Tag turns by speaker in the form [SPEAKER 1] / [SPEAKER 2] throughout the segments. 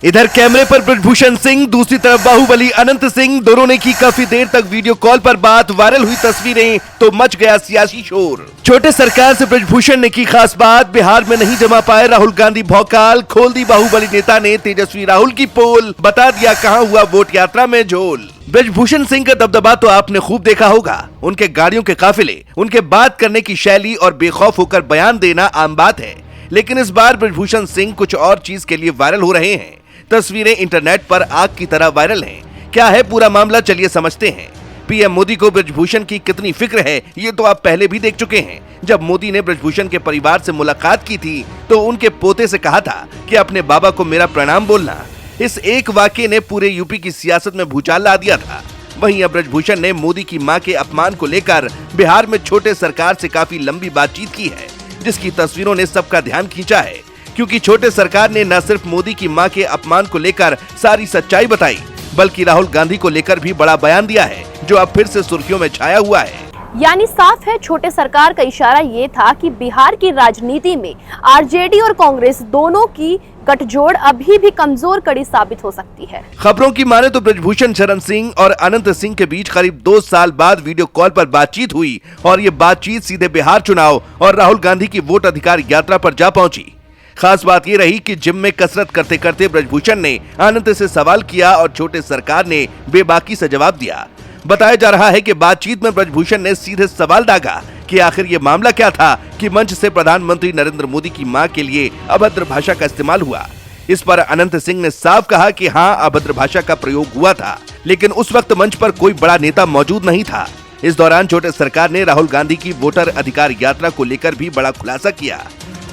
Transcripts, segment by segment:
[SPEAKER 1] इधर कैमरे पर ब्रजभूषण सिंह, दूसरी तरफ बाहुबली अनंत सिंह, दोनों ने की काफी देर तक वीडियो कॉल पर बात। वायरल हुई तस्वीरें तो मच गया सियासी शोर। छोटे सरकार से ब्रजभूषण ने की खास बात। बिहार में नहीं जमा पाए राहुल गांधी भौकाल, खोल दी बाहुबली नेता ने तेजस्वी राहुल की पोल, बता दिया कहां हुआ वोट यात्रा में झोल। ब्रजभूषण सिंह का दबदबा तो आपने खूब देखा होगा। उनके गाड़ियों के काफिले, उनके बात करने की शैली और बेखौफ होकर बयान देना आम बात है। लेकिन इस बार ब्रजभूषण सिंह कुछ और चीज के लिए वायरल हो रहे हैं। तस्वीरें इंटरनेट पर आग की तरह वायरल हैं। क्या है पूरा मामला, चलिए समझते हैं। पीएम मोदी को ब्रजभूषण की कितनी फिक्र है ये तो आप पहले भी देख चुके हैं। जब मोदी ने ब्रजभूषण के परिवार से मुलाकात की थी तो उनके पोते से कहा था कि अपने बाबा को मेरा प्रणाम बोलना। इस एक वाक्य ने पूरे यूपी की सियासत में भूचाल ला दिया था। वहीं अब ब्रजभूषण ने मोदी की मां के अपमान को लेकर बिहार में छोटे सरकार से काफी लंबी बातचीत की है, जिसकी तस्वीरों ने सबका ध्यान खींचा है। क्योंकि छोटे सरकार ने न सिर्फ मोदी की मां के अपमान को लेकर सारी सच्चाई बताई, बल्कि राहुल गांधी को लेकर भी बड़ा बयान दिया है, जो अब फिर से सुर्खियों में छाया हुआ है।
[SPEAKER 2] यानी साफ है, छोटे सरकार का इशारा ये था कि बिहार की राजनीति में आरजेडी और कांग्रेस दोनों की गठजोड़ अभी भी कमजोर कड़ी साबित हो सकती है।
[SPEAKER 1] खबरों की माने तो ब्रजभूषण शरण सिंह और अनंत सिंह के बीच करीब 2 साल बाद वीडियो कॉल पर बातचीत हुई और ये बातचीत सीधे बिहार चुनाव और राहुल गांधी की वोट अधिकार यात्रा पर जा पहुंची। खास बात ये रही कि जिम में कसरत करते करते ब्रजभूषण ने अनंत से सवाल किया और छोटे सरकार ने बेबाकी से जवाब दिया। बताया जा रहा है कि बातचीत में ब्रजभूषण ने सीधे सवाल दागा कि आखिर ये मामला क्या था कि मंच से प्रधानमंत्री नरेंद्र मोदी की मां के लिए अभद्र भाषा का इस्तेमाल हुआ। इस पर अनंत सिंह ने साफ कहा कि हाँ, अभद्र भाषा का प्रयोग हुआ था, लेकिन उस वक्त मंच पर कोई बड़ा नेता मौजूद नहीं था। इस दौरान छोटे सरकार ने राहुल गांधी की वोटर अधिकार यात्रा को लेकर भी बड़ा खुलासा किया।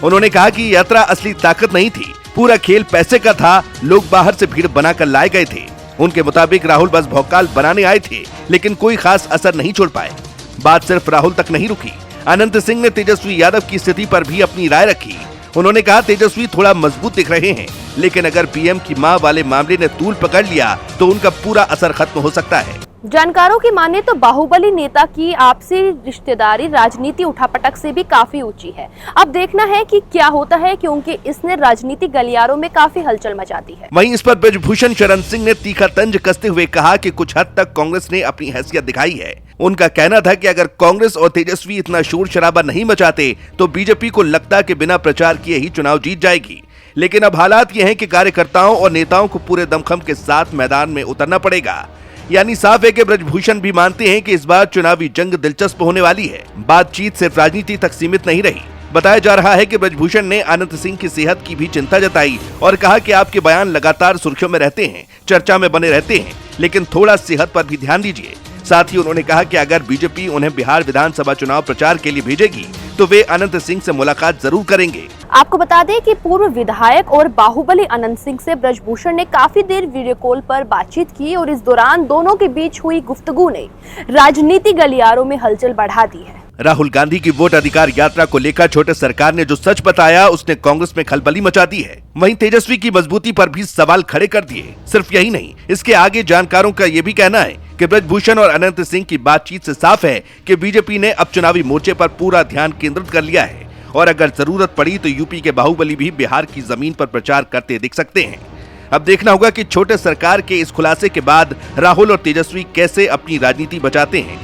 [SPEAKER 1] उन्होंने कहा कि यात्रा असली ताकत नहीं थी, पूरा खेल पैसे का था। लोग बाहर से भीड़ बनाकर लाए गए थे। उनके मुताबिक राहुल बस भौकाल बनाने आए थे, लेकिन कोई खास असर नहीं छोड़ पाए। बात सिर्फ राहुल तक नहीं रुकी। अनंत सिंह ने तेजस्वी यादव की स्थिति पर भी अपनी राय रखी। उन्होंने कहा, तेजस्वी थोड़ा मजबूत दिख रहे हैं, लेकिन अगर पीएम की मां वाले मामले ने तूल पकड़ लिया तो उनका पूरा असर खत्म हो सकता है।
[SPEAKER 2] जानकारों की माने तो बाहुबली नेता की आपसी रिश्तेदारी राजनीति उठापटक से भी काफी ऊंची है। अब देखना है कि क्या होता है, क्योंकि इसने राजनीतिक गलियारों में काफी हलचल मचा दी है।
[SPEAKER 1] वहीं इस पर ब्रजभूषण शरण सिंह ने तीखा तंज कसते हुए कहा कि कुछ हद तक कांग्रेस ने अपनी हैसियत दिखाई है। उनका कहना था कि अगर कांग्रेस और तेजस्वी इतना शोर शराबा नहीं मचाते तो बीजेपी को लगता कि बिना प्रचार किए ही चुनाव जीत जाएगी। लेकिन अब हालात ये हैं कि कार्यकर्ताओं और नेताओं को पूरे दमखम के साथ मैदान में उतरना पड़ेगा। यानी साफ है कि ब्रजभूषण भी मानते हैं कि इस बार चुनावी जंग दिलचस्प होने वाली है। बातचीत सिर्फ राजनीति तक सीमित नहीं रही। बताया जा रहा है कि ब्रजभूषण ने अनंत सिंह की सेहत की भी चिंता जताई और कहा कि आपके बयान लगातार सुर्खियों में रहते हैं, चर्चा में बने रहते हैं, लेकिन थोड़ा सेहत पर भी ध्यान दीजिए। साथ ही उन्होंने कहा कि अगर बीजेपी उन्हें बिहार विधानसभा चुनाव प्रचार के लिए भेजेगी तो वे अनंत सिंह से मुलाकात जरूर करेंगे।
[SPEAKER 2] आपको बता दें कि पूर्व विधायक और बाहुबली अनंत सिंह से ब्रजभूषण ने काफी देर वीडियो कॉल पर बातचीत की और इस दौरान दोनों के बीच हुई गुफ्तगू ने राजनीतिक गलियारों में हलचल बढ़ा दी है।
[SPEAKER 1] राहुल गांधी की वोट अधिकार यात्रा को लेकर छोटे सरकार ने जो सच बताया उसने कांग्रेस में खलबली मचा दी है। वहीं तेजस्वी की मजबूती पर भी सवाल खड़े कर दिए। सिर्फ यही नहीं, इसके आगे जानकारों का ये भी कहना है कि ब्रजभूषण और अनंत सिंह की बातचीत से साफ है कि बीजेपी ने अब चुनावी मोर्चे पर पूरा ध्यान केंद्रित कर लिया है और अगर जरूरत पड़ी तो यूपी के बाहुबली भी बिहार की जमीन पर प्रचार करते दिख सकते हैं। अब देखना होगा कि छोटे सरकार के इस खुलासे के बाद राहुल और तेजस्वी कैसे अपनी राजनीति बचाते हैं।